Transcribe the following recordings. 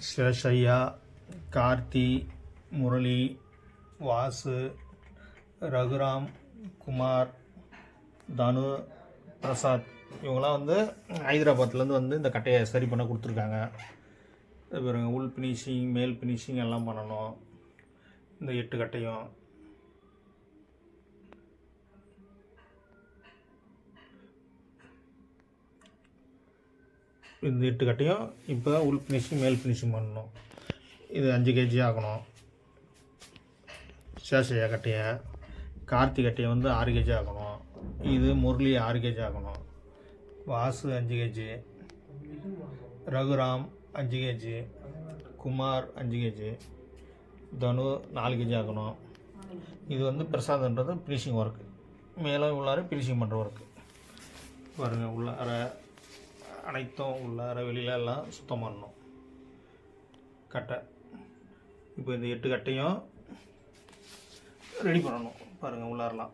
சேஷையா, கார்த்தி, முரளி, வாசு, ரகுராம், குமார், தனு, பிரசாத் இவங்களாம் வந்து ஹைதராபாத்லேருந்து வந்து இந்த கட்டையை சரி பண்ண கொடுத்துருக்காங்க. பாருங்க, உள் ஃபினிஷிங் மேல் ஃபினிஷிங் எல்லாம் பண்ணணும். இந்த 8 கட்டையும் இப்போ உள் ஃபினிஷிங் மேல் ஃபினிஷிங் பண்ணணும். இது 5 kg ஆகணும். சேஷையா கட்டையை, கார்த்தி கட்டையை வந்து 6 kg ஆகணும். இது முரளி 6 kg ஆகணும். Vasu 5 kg, Raghuram 5 kg, Kumar 5 kg, தனு 4 kg ஆகணும். இது வந்து பிரசாத்ன்றது ஃபினிஷிங் ஒர்க்கு, மேலே உள்ளார ஃபினிஷிங் பண்ணுற ஒர்க்கு. பாருங்கள், உள்ளார அனைத்தும் உள்ளார வெளியில எல்லாம் சுத்தம் பண்ணணும் கட்டை. இப்போ இந்த 8 கட்டையும் ரெடி பண்ணணும். பாருங்கள், உள்ளாரலாம்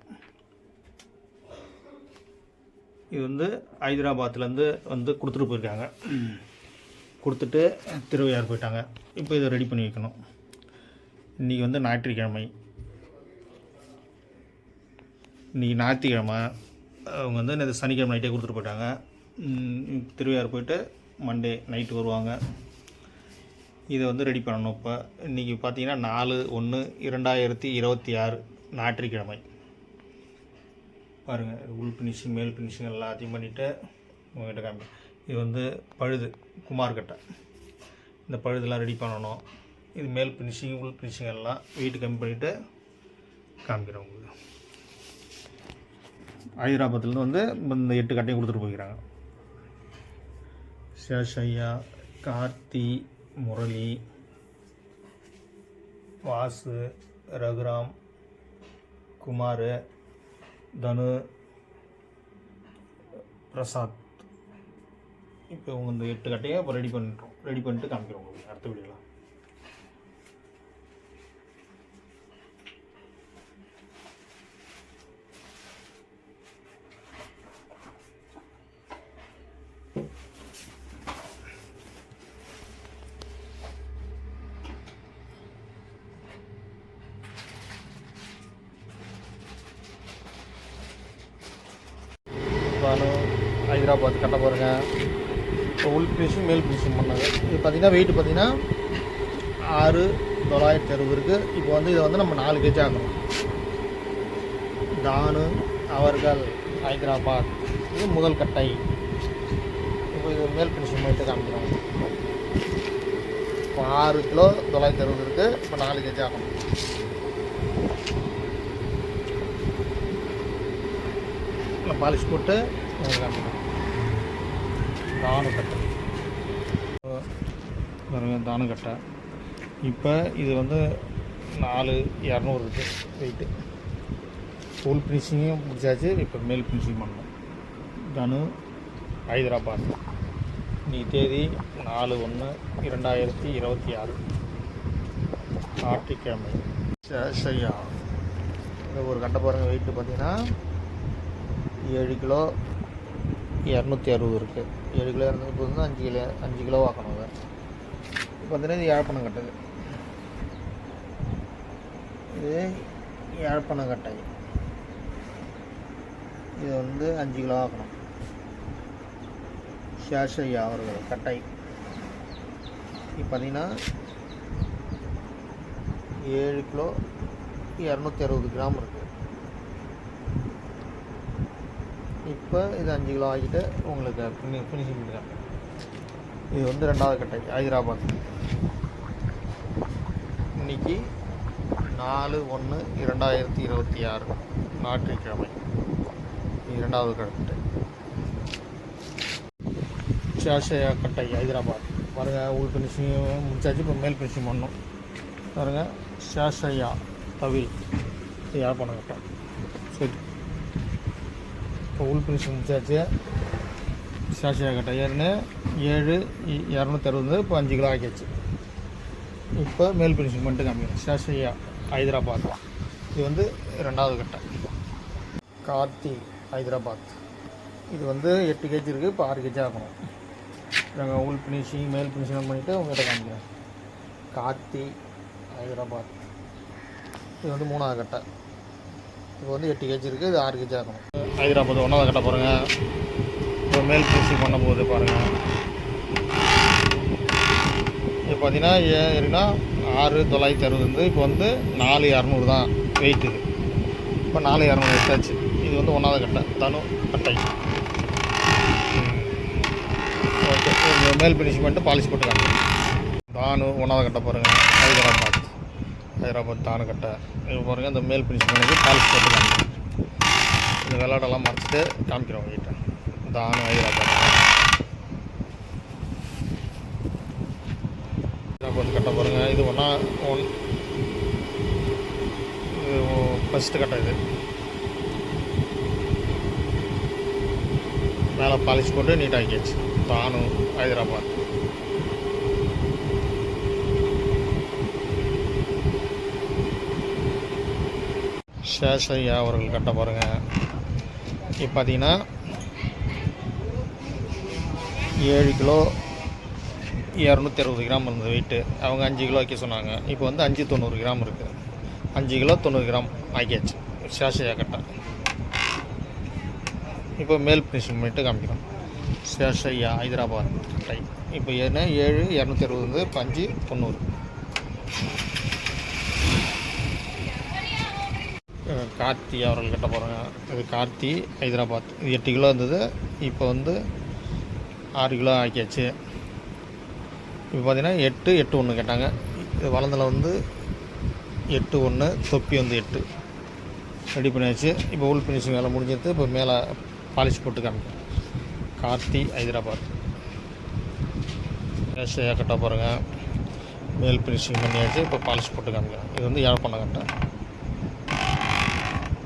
இது வந்து ஹைதராபாத்லேருந்து வந்து கொடுத்துட்டு போயிருக்காங்க. கொடுத்துட்டு திருவையார் போயிட்டாங்க. இப்போ இதை ரெடி பண்ணி வைக்கணும். இன்றைக்கி வந்து ஞாயிற்றுக்கிழமை. இன்றைக்கி ஞாயிற்றுக்கிழமை அவங்க வந்து இந்த சனிக்கிழமை நைட்டே கொடுத்துட்டு போயிட்டாங்க. திருவையார் போயிட்டு மண்டே நைட்டு வருவாங்க. இதை வந்து ரெடி பண்ணணும். இப்போ இன்றைக்கி பார்த்தீங்கன்னா 4/1/2026 ஞாயிற்றுக்கிழமை. பாருங்கள், உள் ஃபினிஷிங் மேல் ஃபினிஷிங் எல்லாத்தையும் பண்ணிவிட்டு உங்கள்கிட்ட காமி. இது வந்து பழுது குமார் கட்டை. இந்த பழுதெல்லாம் ரெடி பண்ணணும். இது மேல் ஃபினிஷிங் உள் ஃபினிஷிங் எல்லாம் வெயிட் கம்மி பண்ணிவிட்டு காமிக்கிறேன் உங்களுக்கு. ஹைதராபாத்லேருந்து வந்து இந்த 8 கட்டையும் கொடுத்துட்டு போய்க்கிறாங்க. சேஷையா, கார்த்தி, முரளி, வாசு, ரகுராம், குமார், தனு, பிரசாத். இப்போ உங்கள் இந்த 8 கட்டையை இப்போ ரெடி பண்ணிட்டு காமிக்கிறோம் உங்களுக்கு அடுத்த வீடியோவில். ஹைதராபாத் கட்ட பாருங்கள். இப்போ உள் ஃபினிஷிங் மேல் ஃபினிஷிங் பண்ணாங்க. இது பார்த்திங்கன்னா வெயிட் பார்த்திங்கன்னா 6,960 இருக்குது. இப்போ வந்து இதை வந்து நம்ம 4 kg ஆகணும். தானு அவர்கள் ஹைதராபாத். இது முதல் கட்டை. இப்போ இது மேல் ஃபினிஷிங் பண்ணிட்டு காமிக்கிறோம். இப்போ 6,960 இருக்குது. இப்போ 4 kg ஆகணும். பாலிஷ் போட்டு தானு கட்டை. தானு கட்டை. இப்போ இது வந்து 4,200 இருக்குது வெயிட்டு. ஃபுல் ஃபினிஷிங்கும் முடிச்சாச்சு. இப்போ மேல் ஃபினிஷிங் பண்ணணும். தனு ஹைதராபாத். இன்னைக்கு தேதி 4/1/2026 ஞாயிற்றுக்கிழமை. சேஷையா இந்த ஒரு கட்டை பாருங்கள். வெயிட்டு பார்த்திங்கன்னா 7 கிலோ 260 இருக்குது. 7 கிலோ இருந்தது. இப்போ வந்து 5 கிலோ ஆக்கணும். அதை இப்போ பார்த்தீங்கன்னா இது யாழ்ப்பாணம் கட்டது. இது யாழ்ப்பாணம் கட்டை. இது வந்து 5 கிலோ ஆக்கணும். சேஷையா அவர்கள் கட்டை. இப்போ பார்த்தீங்கன்னா 7 கிலோ 260 கிராம் இருக்குது. இப்போ இது 5 கிலோ ஆகிட்டு உங்களுக்கு ஃபினிஷிங் பண்ணிருக்காங்க. இது வந்து 2வது கட்டை ஹைதராபாத். இன்னைக்கு 4/1/2026 ஞாயிற்றுக்கிழமை. இது 2வது கட்டை. சேஷையா கட்டை ஹைதராபாத். பாருங்கள், உள் ஃபினிஷிங் முடிச்சாச்சு. இப்போ மேல் ஃபினிஷிங் பண்ணணும். பாருங்கள், சேஷையா தவில் யாழ்ப்பாணம் கட்டை. சரி, இப்போ உள் ஃபினிஷிங் முடிச்சாச்சு. சேஷையா கட்டை ஏறுன்னு 7,260. இப்போ 5 கிலோ ஆக்கியாச்சு. இப்போ மேல் ஃபினிஷிங் பண்ணிட்டு காமிக்கிறேன். சேஷையா ஹைதராபாத். இது வந்து 2வது கட்டை. கார்த்தி ஹைதராபாத். இது வந்து 8 kg இருக்குது. இப்போ 6 kg ஆகணும். நாங்கள் உள் ஃபினிஷிங் மேல் ஃபினிஷிங் பண்ணிவிட்டு உங்கள்கிட்ட காமிக்கிறேன். கார்த்தி ஹைதராபாத். இது வந்து 3வது கட்டை. இது வந்து 8 கேஜி இருக்குது, இது 6 கேஜி ஆகணும். ஹைதராபாத் 1வது கட்டை பாருங்கள். இப்போ மேல் ஃபினிஷிங் பண்ண போகுது பாருங்கள். இப்போ பார்த்தீங்கன்னா ஏறினா 6960 இருந்து இப்போ வந்து 4200 தான் வெயிட்டு. இப்போ 4200 எடுத்தாச்சு. இது வந்து 1வது கட்டை தனு கட்டை. ஓகே, மேல் ஃபினிஷிங் பண்ணிட்டு பாலிஷ் போட்டுக்காங்க. தானு 1வது கட்டை பாருங்கள். ஹைதராபாத் தானு கட்டை. இது பாருங்கள், இந்த மேல் ஃபினிஷிங் பண்ணி பாலிஷ் போட்டுக்காங்க. இந்த விளையாடெல்லாம் மறைச்சிட்டு காமிக்கிறோம் உங்ககிட்ட. தானு ஹைதராபாத் கட்டை பாருங்கள். இது இது ஃபஸ்ட்டு கட்டை. இது மேலே பாலிஷ் போட்டு நீட்டாகிடுச்சு. தானு ஹைதராபாத். சேஷையா அவர்கள் கட்ட பாருங்கள். இப்போ பார்த்தீங்கன்னா 7 கிலோ 260 கிராம் இருந்தது வெயிட்டு. அவங்க 5 கிலோ வைக்க சொன்னாங்க. இப்போ வந்து 590 கிராம் இருக்குது. 5 கிலோ 90 கிராம் ஆக்கியாச்சு சேஷையா கட்டை. இப்போ மேல் ஃபினிஷிங் பண்ணிட்டு காமிக்கிறோம். சேஷையா ஹைதராபாத் கட்டை. இப்போ 7 260 வந்து இப்போ 590. கார்த்தி அவர்கள் கட்ட போகிறாங்க. இது கார்த்தி ஹைதராபாத். இது 8 கிலோ இருந்தது, இப்போ வந்து 6 கிலோ ஆக்கியாச்சு. இப்போ பார்த்தீங்கன்னா 8 கேட்டாங்க. இது வளர்ந்தில் வந்து 8 தொப்பி வந்து 8 ரெடி பண்ணியாச்சு. இப்போ உள் ஃபினிஷிங் வேலை முடிஞ்சிட்டு இப்போ மேலே பாலிஷ் போட்டு காமிக்கிறேன். கார்த்தி ஹைதராபாத் சேஷையா கட்ட போகிறேங்க. மேல் ஃபினிஷிங் பண்ணியாச்சு. இப்போ பாலிஷ் போட்டு காமிக்கிறேன். இது வந்து யாழ்ப்பாணம் கட்டை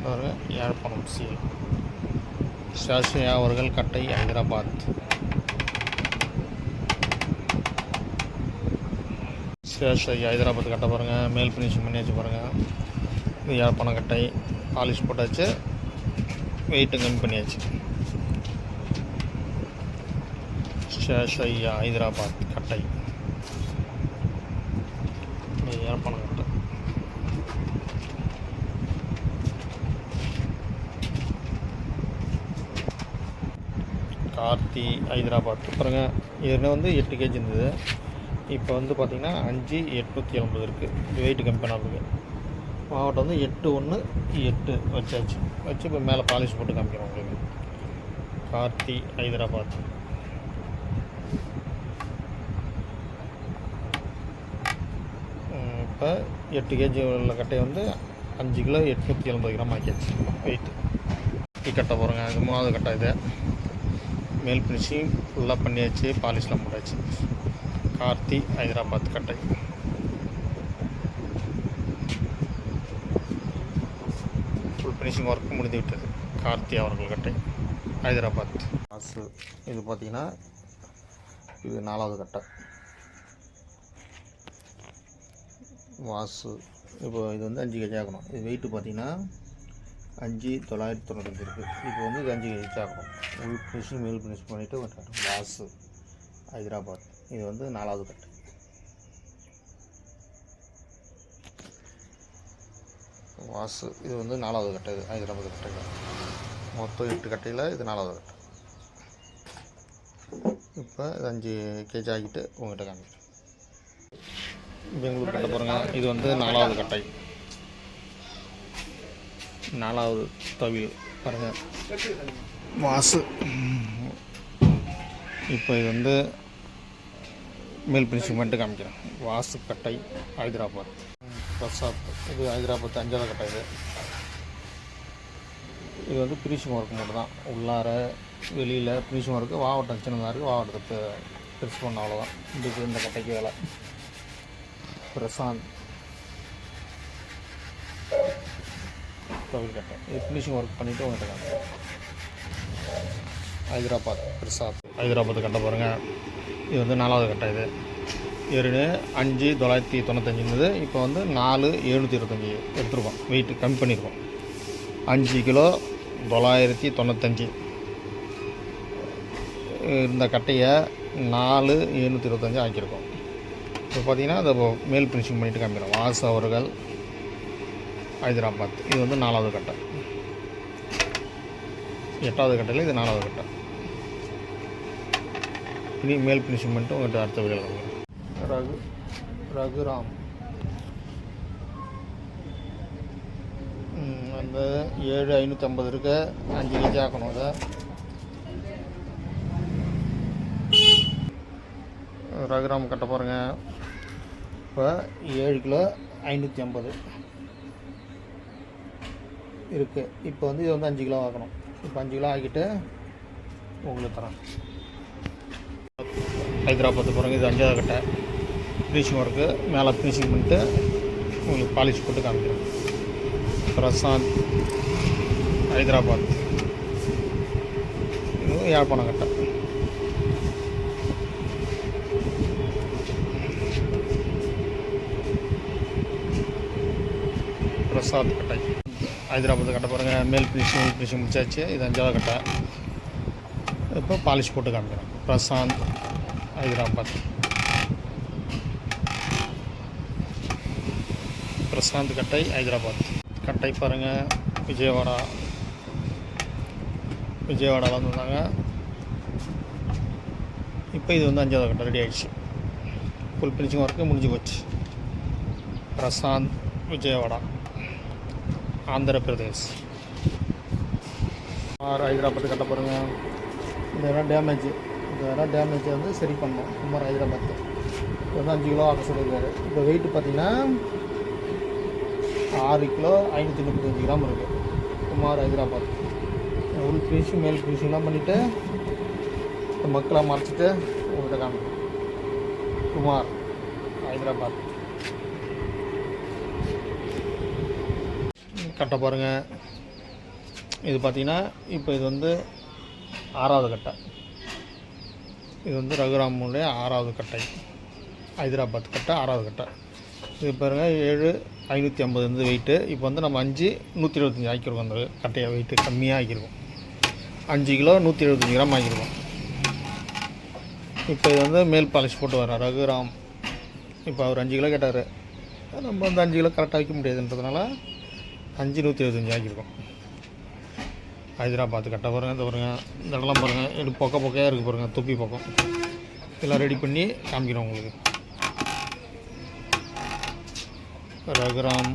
பாருங்க. யாழ்ப்பாணம் சீல். சேஷையா அவர்கள் கட்டை ஹைதராபாத். சேஷையா ஹைதராபாத் கட்ட பாருங்கள். மேல் ஃபினிஷிங் பண்ணியாச்சு பாருங்கள். இது யாழ்ப்பாணம் கட்டை. பாலிஷ் போட்டாச்சு, வெயிட்டு கம்மி பண்ணியாச்சு. சேஷையா ஹைதராபாத் கட்டை. யாழ்ப்பாணம் கட்டை. கார்த்தி ஹைதராபாத் பாருங்கள். ஏற்கனவே வந்து 8 கேஜி இருந்தது, இப்போ வந்து பார்த்திங்கன்னா 5880 இருக்குது. வெயிட்டு கம்மி பண்ணாதுங்க. மாவட்டம் வந்து 8 வச்சாச்சு. வச்சு இப்போ மேலே பாலிஷ் போட்டு காமிக்கிறோம் உங்களுக்கு. கார்த்தி ஹைதராபாத். இப்போ 8 கேஜி உள்ள கட்டையை வந்து 5 கிலோ 880 கிராம் ஆக்கியாச்சு வெயிட்டு. கட்டை போகிறோங்க. இது 3வது கட்டை. இது மேல் ஃபினிஷிங் ஃபுல்லாக பண்ணியாச்சு, பாலிஷ்லாம் போட்டாச்சு. கார்த்தி ஹைதராபாத் கட்டை. ஃபுல் ஃபினிஷிங் ஒர்க் முடிந்து விட்டது. கார்த்தி அவர்கள் கட்டை ஹைதராபாத். வாசு. இது பார்த்திங்கன்னா இது 4வது கட்டை. வாசு. இப்போ இது வந்து 5 கேஜி ஆகணும். இது வெயிட்டு பார்த்திங்கன்னா 5995 இருக்குது. இப்போ வந்து இது 5 கேஜி ஆகணும். உள் ஃபினிஷிங் மேல் ஃபினிஷ் பண்ணிவிட்டு விட்டுறோம். வாசு ஹைதராபாத். இது வந்து 4வது கட்டை. வாசு. இது வந்து 4வது கட்டை. இது ஹைதராபாத் கட்டையில் மொத்தம் 8 கட்டையில் இது 4வது கட்டை. இப்போ இது 5 கேஜி ஆகிட்டு உங்கள்கிட்ட காமிக்கிறேன். பெங்களூர் கட்டை போகிறேங்க. இது வந்து 4வது கட்டை. 4வது தவில் பாருங்கள். வாசு. இப்போ இது வந்து மேல் ஃபினிஷிங் பண்ணிட்டு காமிக்கிறேன். வாசு கட்டை ஹைதராபாத். பிரசாத். இது ஹைதராபாத் 5வது கட்டை. இது வந்து ஃபினிஷிங் ஒர்க் மட்டும் தான். உள்ளார வெளியில் ஃபினிஷிங் ஒர்க்கு. வாவட்டம் சின்னதாக இருக்குது, வாவட்டத்தை பெருசு பண்ண அவ்வளோதான். இந்த கட்டைக்கு வேலை. பிரசாந்த் தவில் கட்டை. இது ஃபினிஷிங் ஒர்க் பண்ணிவிட்டு உங்கள்கிட்ட ஹைதராபாத். பிரசாத் ஹைதராபாத் கட்டை பாருங்கள். இது வந்து 4வது கட்டை. இது ஏற்கனவே 5995 இருந்தது, இப்போ வந்து 4725 எடுத்துருக்கோம். வெயிட்டு கம்மி பண்ணியிருக்கோம். 5 கிலோ 995 இந்த கட்டையை 4725 ஆக்கியிருக்கோம். இப்போ பார்த்தீங்கன்னா அதை மேல் ஃபினிஷிங் பண்ணிவிட்டு காமிக்கிறோம். வாஸ் அவர்கள் ஹைதராபாத். இது வந்து 4வது கட்டை, 8வது கட்டையில் இது 4வது கட்டை. இனி மேல் ஃபினிஷிங் பண்ணிட்டு உங்கள்கிட்ட அடுத்த வீடியோவில் காமிக்கிறோம். ரகுராம் அந்த 7550 இருக்குது. 5 கேஜி ஆக்கணும். அதை ரகுராம் கட்ட பாருங்க. இப்போ 7 கிலோ 550 இருக்குது. இப்போ வந்து இது வந்து 5 கிலோ ஆக்கணும். இப்போ 5 கிலோ ஆக்கிட்டு உங்களுக்கு தரேன். ஹைதராபாத் பாருங்கள். இது 5வது கட்டை. ஃபினிஷிங் ஒர்க்கு மேலே ஃபினிஷிங் பண்ணிட்டு உங்களுக்கு பாலிஷ் போட்டு காமிக்கிறேன். பிரசாந்த் ஹைதராபாத். இது யாழ்ப்பாணம் கட்டை. பிரசாத் கட்டை ஹைதராபாத் கட்டை பாருங்கள். மேல் ஃபினிஷிங் முடிச்சாச்சு. இது 5வது கட்டை. இப்போ பாலிஷ் போட்டு காமிக்கிறேன். பிரசாந்த் ஹைதராபாத். பிரசாந்த் கட்டை ஹைதராபாத். கட்டை பாருங்கள். விஜயவாடாவில் வந்துருந்தாங்க. இப்போ இது வந்து 5வது கட்டை ரெடி ஆகிடுச்சு. ஃபுல் ஃபினிஷிங் ஒர்க்கு முடிஞ்சு போச்சு. பிரசாந்த் விஜயவாடா ஆந்திர பிரதேஷ். ஹைதராபாத் கட்ட பாருங்கள். இந்த இடம் டேமேஜ் வந்து சரி பண்ணோம். குமார் ஹைதராபாத் இது வந்து 5 கிலோ ஆக்க சொல்லியிருக்காரு. இப்போ வெயிட் பார்த்திங்கன்னா 6 கிலோ 535 கிராம் இருக்குது. குமார் ஹைதராபாத். உள் ஃபினிஷிங் மேல் ஃபினிஷிங்லாம் பண்ணிவிட்டு மக்களாக மறைச்சிட்டு உங்கள்கிட்ட காமிக்கிறேன். குமார் ஹைதராபாத் கட்டை பாருங்கள். இது பார்த்திங்கன்னா இப்போ இது வந்து 6வது கட்டை. இது வந்து ரகுராமுடைய 6வது கட்டை. ஹைதராபாத் கட்டை 6வது கட்டை. இது பாருங்கள். 7,550 இருந்து வெயிட்டு. இப்போ வந்து நம்ம 5,125 ஆக்கியிருக்கோம். அந்த கட்டையை வெயிட்டு கம்மியாக ஆக்கியிருக்கோம். 5 கிலோ 175 கிராம் ஆக்கியிருக்கோம். இப்போ இது வந்து மேல் பாலிஷ் போட்டு வர ரகுராம். இப்போ அவர் 5 கிலோ கேட்டார். நம்ம வந்து 5 கிலோ கரெக்டாக வைக்க முடியாதுன்றதுனால 5,175 ஆக்கியிருக்கோம். ஹைதராபாத் கட்டை பாருங்கள். இந்த பாருங்கள். இந்த இடம்லாம் பாருங்கள். இது பொக்கையாக இருக்குது பாருங்கள். தொப்பி பக்கம் இதெல்லாம் ரெடி பண்ணி காமிக்கிறோம் உங்களுக்கு. ரகுராம்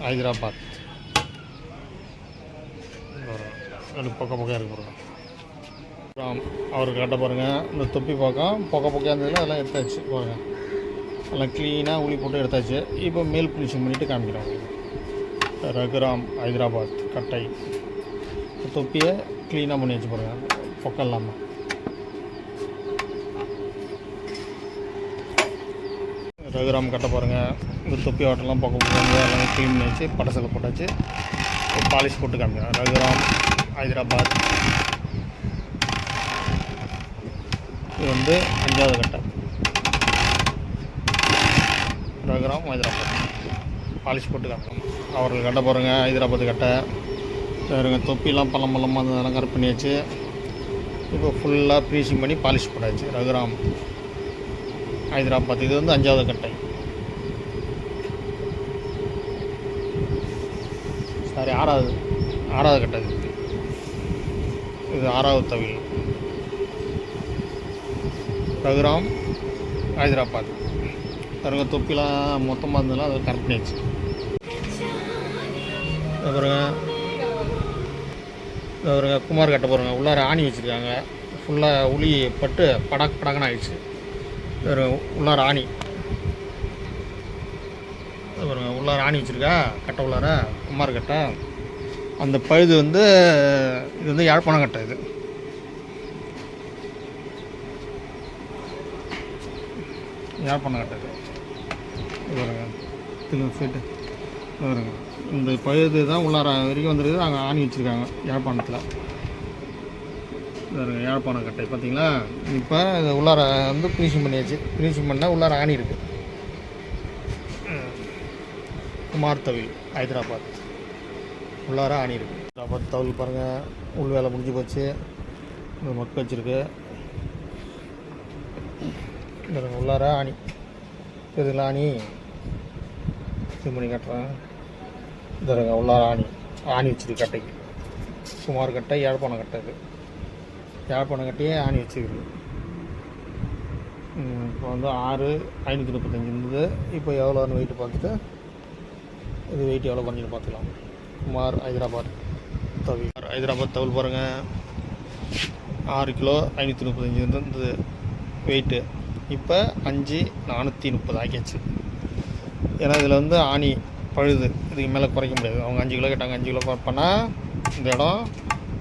ஹைதராபாத். ரெண்டு பொக்கையாக இருக்குது பாருங்கள். ராம் அவருக்கு கட்ட பாருங்கள். இந்த தொப்பி பக்கம் பொக்கையாக இருந்ததில் அதெல்லாம் எடுத்தாச்சு பாருங்கள். எல்லாம் க்ளீனாக உளி போட்டு எடுத்தாச்சு. இப்போ மேல் ஃபினிஷிங் பண்ணிவிட்டு காமிக்கிறோம் உங்களுக்கு. ரகுராம் ஹைதராபாத் கட்டை. தொப்பியை க்ளீனாக பண்ணி வச்சு பாருங்கள். பொக்கம் இல்லாமல். ரகுராம் கட்ட பாருங்கள். இந்த தொப்பி வாட்டெல்லாம் பக்கம் எல்லாமே க்ளீன் பண்ணி வச்சு படசில் போட்டாச்சு. பாலிஷ் போட்டு காமிக்கிறேன். ரகுராம் ஹைதராபாத். இது வந்து 5வது கட்டை. ரகுராம் ஹைதராபாத் பாலிஷ் போட்டு காமிக்கிறோம். அவர்கள் கட்ட பாருங்கள். ஹைதராபாத் கட்டை பாருங்க. தொப்பிலாம் பள்ளமாக அதெல்லாம் கரெக்ட் பண்ணியாச்சு. இப்போ ஃபுல்லாக ஃபினிஷிங் பண்ணி பாலிஷ் போட்டாச்சு. ரகுராம் ஹைதராபாத். இது வந்து 5வது கட்டை. சாரி 6வது கட்டை. இது 6வது தவில். ரகுராம் ஹைதராபாத் பாருங்க. தொப்பிலாம் மொத்தமாக இருந்ததுலாம் அதை கரெக்ட் பண்ணியாச்சு. பாருங்க. குமார் கட்ட பாருங்க. உள்ளார ஆணி வச்சுருக்காங்க. ஃபுல்லாக உளி பட்டு படக்குன்னு ஆகிடுச்சு. உள்ளார ஆணி பாருங்க. உள்ளார ஆணி வச்சுருக்கா கட்டை. உள்ளார குமார் கட்டை. அந்த பழுது வந்து இது வந்து யாழ்ப்பாணம் கட்டை. இது யாழ்ப்பாணம் கட்டை. இது பாருங்க. ஃபிட்டு பாருங்க. இந்த பழுது தான் உள்ளார வரைக்கும் வந்துருக்குது. அங்கே ஆணி வச்சுருக்காங்க யாழ்ப்பாணத்தில். யாழ்ப்பாணம் கட்டை பார்த்தீங்களா. இப்போ இது உள்ளார வந்து ஃபினிஷிங் பண்ணியாச்சு. ஃபினிஷிங் பண்ணால் உள்ளார ஆணி இருக்குது. குமார் தவில் ஹைதராபாத். உள்ளார ஆணி இருக்குது. ஹைதராபாத் தவில் பாருங்கள். உள் வேலை முடிஞ்சு போச்சு. இந்த மக்கு வச்சுருக்கு. உள்ளார ஆணி. இதில் ஆணி இது பண்ணி கட்டுறேன். இதங்க உள்ள ஆணி வச்சுருக்கு கட்டைக்கு. குமார் கட்டை, யாழ்ப்பாணம் கட்டை. இது யாழ்ப்பாணம் கட்டையே ஆணி வச்சுருக்கு. இப்போ வந்து 6,535 இருந்தது. இப்போ எவ்வளோன்னு வெயிட்டு பார்த்துட்டு இது வெயிட் எவ்வளோ குறைஞ்சின்னு பார்த்துக்கலாம். குமார் ஹைதராபாத் தவில். ஹைதராபாத் தவில் பாருங்கள், 6 கிலோ 535 இருந்தது வெயிட்டு. இப்போ 5,430 ஆக்கியாச்சு. ஏன்னா இதில் வந்து ஆணி பழுது, இதுக்கு மேலே குறைக்க முடியாது. அவங்க 5 கிலோ கேட்டாங்க, 5 கிலோ பண்ணால் இந்த இடம்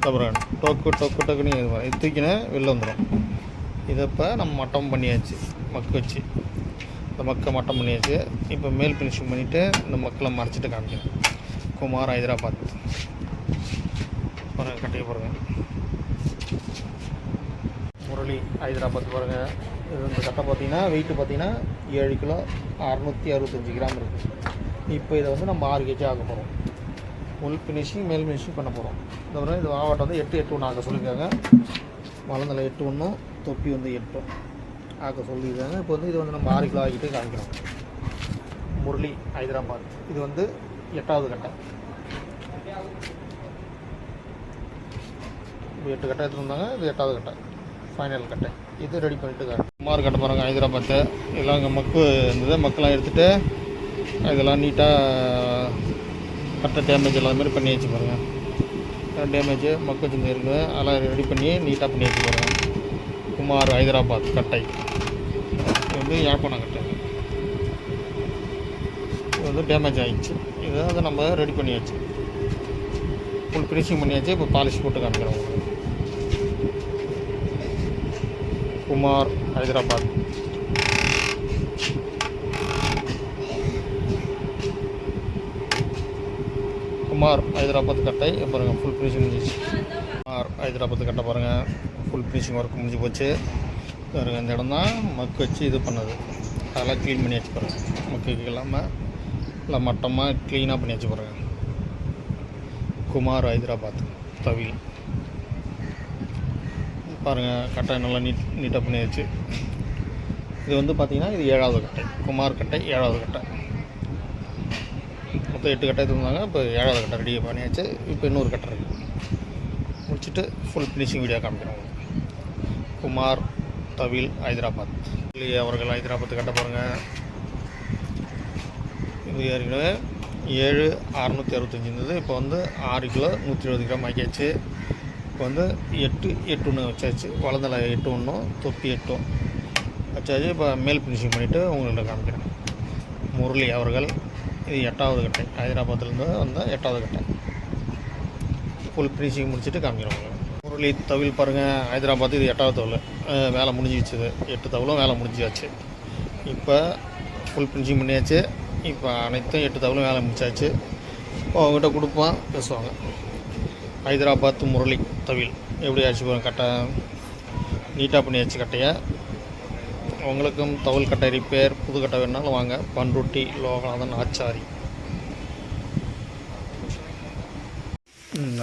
அப்புறம் டொக்குன்னு இது தூக்கினே வெளில வந்துடும். இதை இப்போ நம்ம மட்டம் பண்ணியாச்சு, மக்கு வச்சு இந்த மக்கை மட்டம் பண்ணியாச்சு. இப்போ மேல் ஃபினிஷிங் பண்ணிவிட்டு இந்த மக்களை மறைச்சிட்டு காமிக்கணும். குமார் ஹைதராபாத் பாருங்கள், கட்டிக்க பாருங்கள். முரளி ஹைதராபாத் பாருங்கள். இது இந்த கட்டை பார்த்தீங்கன்னா வெயிட்டு பார்த்தீங்கன்னா 7 கிலோ 665 கிராம் இருக்குது. இப்போ இதை வந்து நம்ம 6 கேஜி ஆக போகிறோம். உள் ஃபினிஷிங் மேல் ஃபினிஷிங் பண்ண போகிறோம். இந்த மாதிரி இது ஆவாட்டம் வந்து 8 ஆக சொல்லியிருக்காங்க. மலந்தலை 8 தொப்பி வந்து 8 ஆக்க சொல்லியிருக்காங்க. இப்போ வந்து இது வந்து நம்ம 6 கிலோ ஆகிட்டு காமிக்கிறோம். முரளி ஹைதராபாத் இது வந்து 8வது கட்டை. 8 கட்டை எடுத்துகிட்டு வந்தாங்க. இது 8வது கட்டை, ஃபைனல் கட்டை. இது ரெடி பண்ணிட்டு குமார் கட்டை பாருங்கள். ஹைதராபாத்து இதெல்லாம் இங்கே மக்கு இருந்தது, மக்கெல்லாம் எடுத்துகிட்டு இதெல்லாம் நீட்டாக கட்டை டேமேஜ் எல்லா மாதிரி பண்ணி வச்சு பாருங்கள். டேமேஜ் மக்கு வச்சு இருக்குது, அதெல்லாம் ரெடி பண்ணி நீட்டாக பண்ணி வச்சு பாருங்கள். குமார் ஹைதராபாத் கட்டை. இது வந்து யாழ்ப்பாணம் கட்டை. இது வந்து டேமேஜ் ஆகிடுச்சு. இதை வந்து நம்ம ரெடி பண்ணியாச்சு, ஃபுல் ஃபினிஷிங் பண்ணியாச்சு. இப்போ பாலிஷ் போட்டு காமிக்கிறோம். குமார் ஹைதராபாத் குமார் ஹைதராபாத் கட்டை பாருங்கள், ஃபுல் ஃபினிஷிங் முடிஞ்சிச்சு. குமார் ஹைதராபாத் கட்டை பாருங்கள், ஃபுல் ஃபினிஷிங் ஒர்க் முடிஞ்சு போச்சு பாருங்கள். இந்த இடம் தான் மக்கு வச்சு இது பண்ணது, அதெல்லாம் க்ளீன் பண்ணி வச்சு பாருங்கள். மக்குக்கு இல்லாமல் இல்லை மட்டமாக க்ளீனாக பண்ணி வச்சு பாருங்கள். குமார் ஹைதராபாத் தவில் பாருங்கள். கட்டை நல்லா நீட்டாக பண்ணி வச்சு. இது வந்து பார்த்திங்கன்னா இது 7வது கட்டை. குமார் கட்டை 7வது கட்டை. மொத்தம் 8 கட்டை இருந்தாங்க. இப்போ 7வது கட்டை ரெடி பண்ணியாச்சு. இப்போ இன்னொரு கட்டை இருக்குது, முடிச்சுட்டு ஃபுல் ஃபினிஷிங் வீடியோ காமிக்கிறோம். குமார் தவில் ஹைதராபாத் அவர்கள் ஹைதராபாத் கட்டை பாருங்கள். இது ஏற்கனவே 7,665 இருந்தது. இப்போ வந்து 6 கிலோ 170 கிராம் ஆக்கியாச்சு. இப்போ வந்து 8 வச்சாச்சு. வளர்ந்தலை 8 தொப்பி 8 வச்சாச்சு. இப்போ மேல் ஃபினிஷிங் பண்ணிவிட்டு உங்கள்கிட்ட காமிக்கிறேன். முரளி அவர்கள் இது 8வது கட்டை. ஹைதராபாத்லேருந்து வந்தால் 8வது கட்டை. ஃபுல் ஃபினிஷிங் முடிச்சுட்டு காமிக்கிறோம். முரளி தவில் பாருங்கள். ஹைதராபாத் இது 8வது தவில். வேலை முடிஞ்சு வச்சுது. 8 தவிலும் வேலை முடிஞ்சாச்சு. இப்போ ஃபுல் ஃபினிஷிங் பண்ணியாச்சு. இப்போ அனைத்தும் 8 தவிலும் வேலை முடிச்சாச்சு. அவங்ககிட்ட கொடுப்பான், பேசுவாங்க. ஹைதராபாத் முரளி தவில் எப்படி ஆச்சு போகிறோம். கட்டை நீட்டாக பண்ணியாச்சு கட்டையை. உங்களுக்கும் தவில் கட்டை ரிப்பேர் புது கட்டை வேணாலும் வாங்க. பண்ருட்டி லோகநாதன் ஆச்சாரி.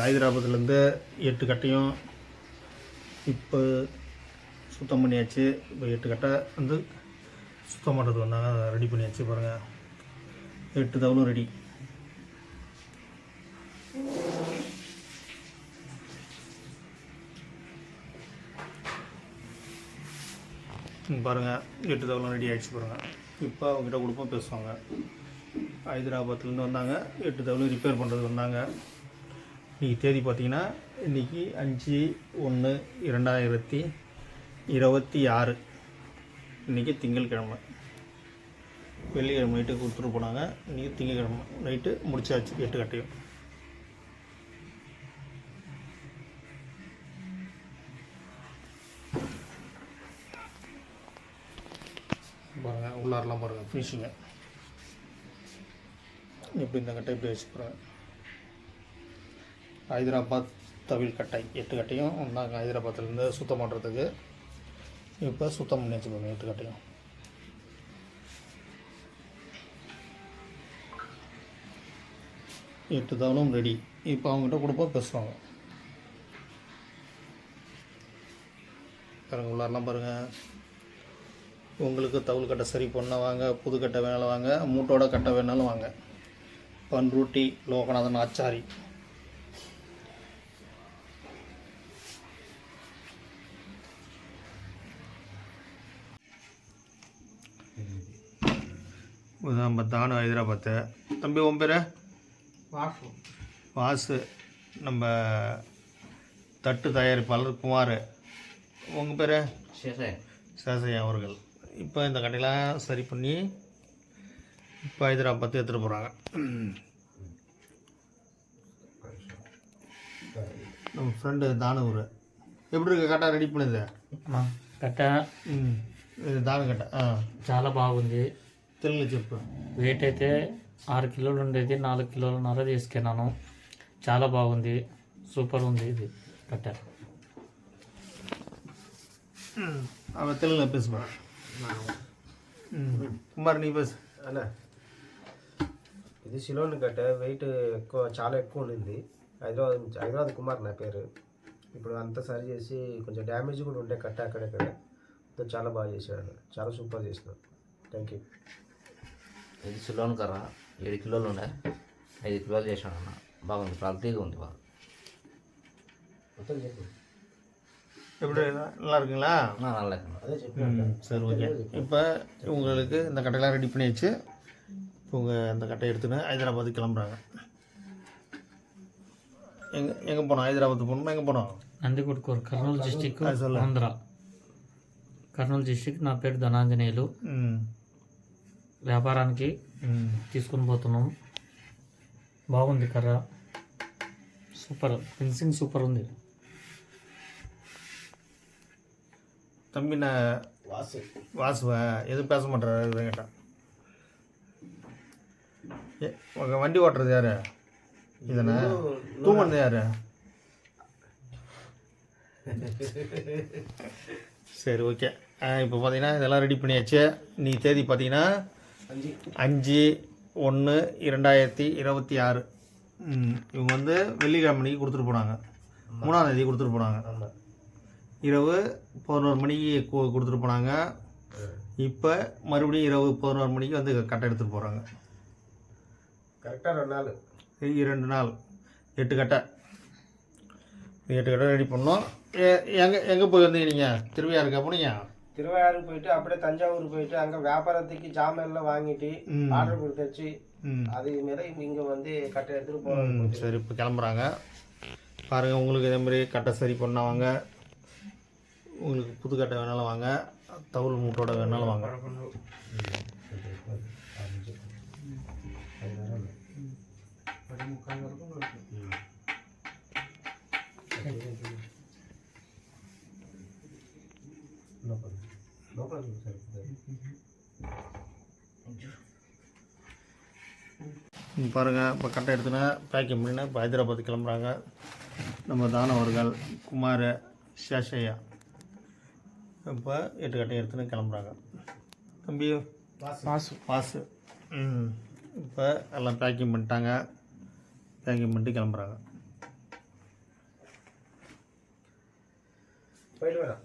ஹைதராபாத்லேருந்து 8 கட்டையும் இப்போ சுத்தம் பண்ணியாச்சு. இப்போ 8 கட்டை வந்து சுத்தம் பண்ணுறது வந்தாங்க, ரெடி பண்ணியாச்சு பாருங்கள். 8 தவளும் ரெடி. பாருங்கள், 8 தவளும் ரெடி ஆகிடுச்சு பாருங்கள். இப்போ அவங்ககிட்ட கொடுப்போம், பேசுவாங்க. ஹைதராபாத்லேருந்து வந்தாங்க. 8 தவளும் ரிப்பேர் பண்ணுறது வந்தாங்க. இன்றைக்கி தேதி பார்த்திங்கன்னா இன்றைக்கி 5/1/2026. இன்றைக்கி திங்கட்கிழமை. வெள்ளிக்கிழமை நைட்டு கொடுத்துட்டு போனாங்க. இன்றைக்கி திங்கட்கிழமை நைட்டு முடிச்சாச்சு 8 கட்டையும். பாருங்கள், உள்ளாரெலாம் பாருங்கள் ஃபினிஷிங்கை எப்படி இந்த கட்டை இப்படி வச்சுக்கிறேன். ஹைதராபாத் தவில் கட்டை 8 கட்டையும் வந்தாங்க ஹைதராபாத்லேருந்து சுத்தம் பண்ணுறதுக்கு. இப்போ சுத்தம் பண்ணி வச்சுக்கோங்க 8 கட்டையும். எட்டு தவளும் ரெடி. இப்போ அவங்ககிட்ட கொடுப்போம், பேசுவாங்க. பாருங்கள், உள்ளாரெலாம் பாருங்கள். உங்களுக்கு தவுள் கட்டை சரி பண்ண வாங்க, புது கட்டை வேணாலும் வாங்க, மூட்டோட கட்டை வேணாலும் வாங்க. பன்ருட்டி லோகநாதன் ஆச்சாரி. நம்ம தானு ஹைதராபாத்து. தம்பி உன் பேர்? வாசு. நம்ம தட்டு தயாரிப்பாளர் குமார். உங்கள் பேர்? சேசையா அவர்கள். இப்போ இந்த கடையெல்லாம் சரி பண்ணி இப்போ ஹைதராபாத்து எடுத்துகிட்டு போகிறாங்க. நம்ம ஃப்ரெண்டு தானூர். எப்படி இருக்கு கட்டை ரெடி பண்ணுது? కట్ట ఇది దాని కట్ట చాలా బాగుంది. తెలుగులో చెప్పు. వెయిట్ అయితే 6 కిలోలు ఉండేది 4 కిలోలన్నర తీసుకున్నాను. చాలా బాగుంది, సూపర్ ఉంది ఇది కట్ట. அவன் தெலுங்குல பேசுவா. కుమార్ నీ பேசு. అన్న ఇది సిలోన్ కట్ట వెయిట్ ఎక్కువ, చాలా ఎక్కువ ఉండింది. హైదరాబాద్ కుమార్ నా పేరు. ఇప్పుడు అంతా సరి చేసి కొంచెం డ్యామేజ్ కూడా ఉండే కట్ట అక్కడక్కడ. చాలా బాగా చేశాడు, చాలా సూపర్ చేసినాడు. Thank you. ఇది సిలోన్ కర్ర 7 కిలోలు ఉండే 5 కిలోలు చేశాడు అన్న. బాగుంది, క్వాలిటీగా ఉంది బాగా. మొత్తం చెప్పు. எப்படி நல்லா இருக்குங்களா? நல்லா இருக்குண்ணா. అదే చెప్పు. சரி ஓகே. இப்போ உங்களுக்கு இந்த கட்டையெல்லாம் ரெடி பண்ணியாச்சு. இப்போ உங்கள் இந்த கட்டையை எடுத்துன்னு ஹைதராபாத்து கிளம்புறாங்க. எங்கே போனோம்? ஹைதராபாத் போகணுமா? ఎங்கே పోనోం? నందికొట్కూరు, కర్నూలు డిస్టిక్, ఆంధ్ర. కర్నూలు డిస్టిక్. నా పేరు ధనాంజనేయులు. వ్యాపారానికి తీసుకుని పోతున్నాం. బాగుంది కర్ర, సూపర్ ఫినిషింగ్ సూపర్ ఉంది. தம்பி நான் வாசுவா எதுவும் பேச மாட்டேறாரு இவங்கிட்ட. உங்கள் வண்டி ஓட்டுறது யார்? இதனை தூங்குறது யார்? சரி ஓகே. இப்போ பார்த்தீங்கன்னா இதெல்லாம் ரெடி பண்ணியாச்சு. நீ தேதி பார்த்தீங்கன்னா 5/1/2026. இவங்க வந்து வெள்ளிக்கிழமைக்கு கொடுத்துட்டு போனாங்க. 3ஆம் தேதி கொடுத்துட்டு போனாங்க. இரவு 11 மணிக்கு கொடுத்துட்டு போனாங்க. இப்போ மறுபடியும் இரவு 11 மணிக்கு வந்து கட்டை எடுத்துகிட்டு போகிறாங்க. கரெக்டாக 2 நாள் 8 கட்டை ரெடி பண்ணோம். எங்கே போய் வந்தீங்க நீங்கள்? திருவையாறுக்கா போனீங்க? திருவையாறு போயிட்டு அப்படியே தஞ்சாவூர் போயிட்டு அங்கே வியாபாரத்துக்கு ஜாமெல்லாம் வாங்கிட்டு ஆர்டர் கொடுத்தாச்சு. அது மேலே இங்கே வந்து கட்டை எடுத்துகிட்டு போகிறோம். சரி, இப்போ கிளம்புறாங்க. பாருங்கள், உங்களுக்கு இதே மாதிரி கட்டை சரி பண்ண வாங்க. உங்களுக்கு புது கட்டை வேணாலும் வாங்க, தவுள் மூட்டோட வேணாலும் வாங்க. பாருங்கள், இப்போ கட்டை எடுத்துனா பேக்கிங் பண்ணினா இப்போ ஹைதராபாத் கிளம்புறாங்க. நம்ம தான அவர்கள், குமார், சேஷையா இப்போ 8 கட்டையை எடுத்துன்னு கிளம்புறாங்க. தம்பி வாசு. இப்போ எல்லாம் பேக்கிங் பண்ணிட்டாங்க. பேக்கிங் பண்ணிட்டு கிளம்புறாங்க. போயிட்டு வரேன்.